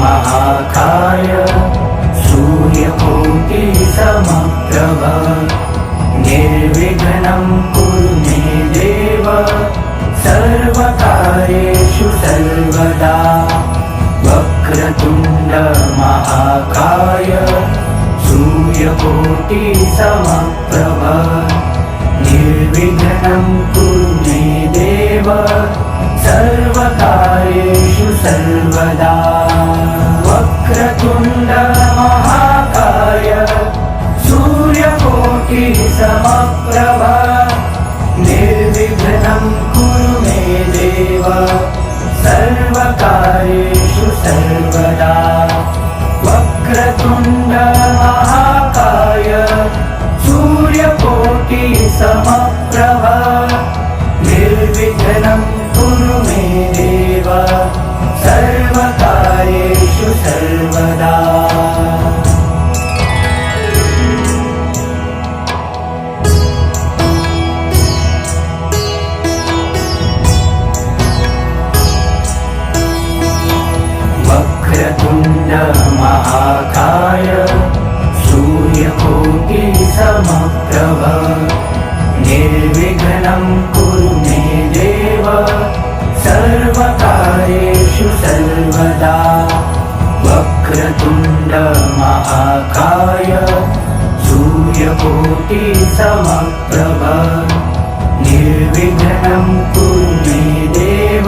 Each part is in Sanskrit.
महाकाय सूर्यकोटिसमप्रभ निर्विघ्नं कुरु मे देव सर्वकार्येषु सर्वदा। वक्रतुण्ड महाकाय सूर्यकोटिसमप्रभ निर्विघ्नं कुरु मे देव सर्वकार्येषु सर्वदा। वक्रतुण्ड महाकाय सूर्यकोटिसमप्रभ निर्विघ्नं कुरु मे देव सर्वकार्येषु सर्वदा। वक्रतुण्ड महाकाय सूर्यकोटिसमप्रभ निर्विघ्नं कुरु मे देव सर्वकार्येषु सर्वदा। वक्रतुण्ड महाकाय सूर्यकोटिसमप्रभ निर्विघ्नं कुरु मे देव सर्वकार्येषु सर्वदा। वक्रतुण्ड महाकाय सूर्यकोटिसमप्रभ निर्विघ्नं कुरु मे देव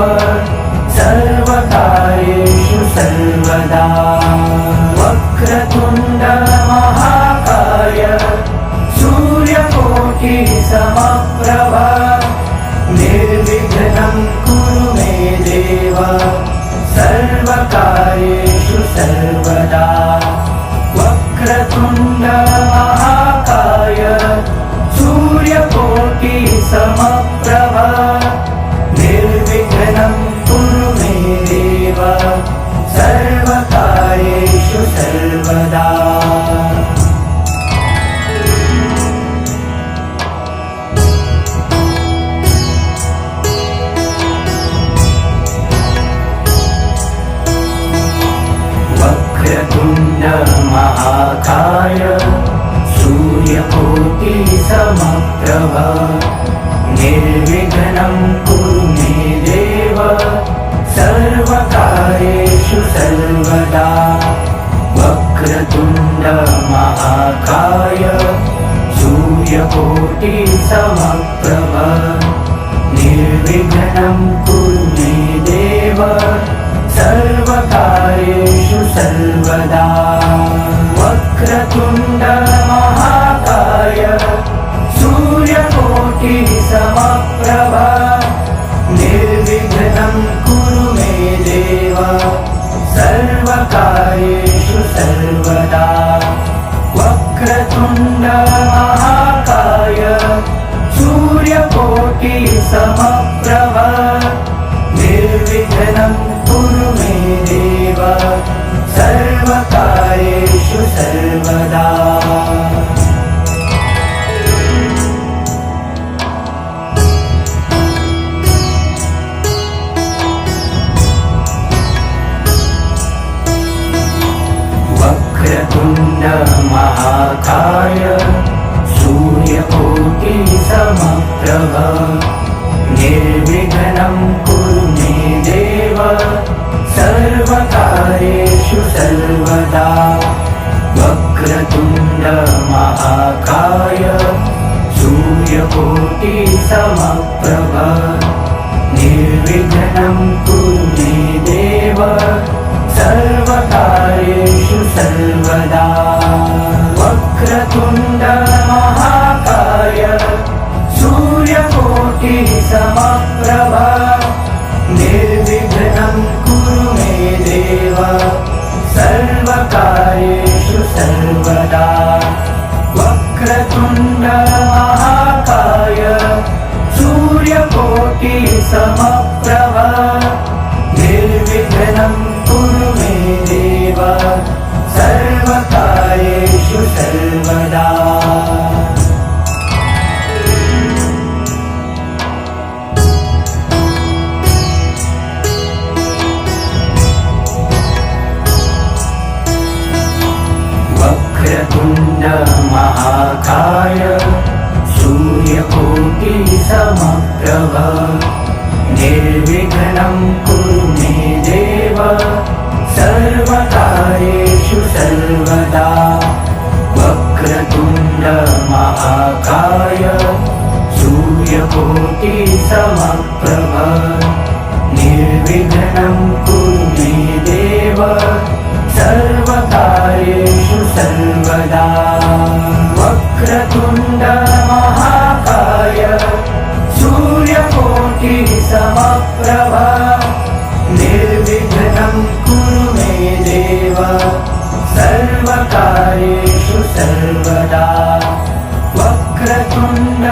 सर्वकार्येषु सर्वदा। वक्रतुण्ड महाकाय सूर्यकोटिसमप्रभ निर्विघ्नं कुरु मे देव सर्वकार्येषु सर्वदा। वक्रतुण्ड महाकाय सूर्यकोटिसमप्रभ निर्विघ्नं कुरु मे देव सर्वकार्येषु सर्वदा। वक्रतुण्ड महाकाय सूर्यकोटिसमप्रभ निर्विघ्नं कुरु मे देव सर्वकार्येषु सर्वदा। वक्रतुण्ड महाकाय सूर्यकोटिसमप्रभ निर्विघ्नं कुरु मे देव सर्वकार्येषु सर्वदा। वक्रतुण्ड महाकाय सूर्यकोटिसमप्रभ निर्विघ्नं कुरु मे देव सर्वकार्येषु सर्वदा। वक्रतुण्ड महाकाय सूर्यकोटिसमप्रभ निर्विघ्नं कुरु मे देव सर्वकार्येषु सर्वदा। वक्रतुण्ड महाकाय सूर्यकोटिसमप्रभ निर्विघ्नं कुरु मे देव सर्वकार्येषु सर्वदा। वक्रतुण्ड महाकाय सूर्यकोटिसमप्रभ निर्विघ्नं कुरु मे देव सर्वकार्येषु सर्वदा। वक्रतुण्ड महाकाय सूर्यकोटिसमप्रभ निर्विघ्नं कुरु मे देव सर्वकार्येषु सर्वदा। वक्रतुण्ड महाकाय सूर्यकोटिसमप्रभ निर्विघ्नं कुरु मे देव सर्वकार्येषु सर्वदा। सर्वकार्येषु सर्वदा वक्रतुण्ड महाकाय सूर्यकोटि समप्रभ निर्विघ्नं कुरु मे देव सर्वकार्येषु सर्वदा वक्रतुण्ड महाकाय सूर्यकोटि समप्रभ निर्विघ्नं कुरु मे देव सर्वकार्येषु सर्वदा वक्रतुण्ड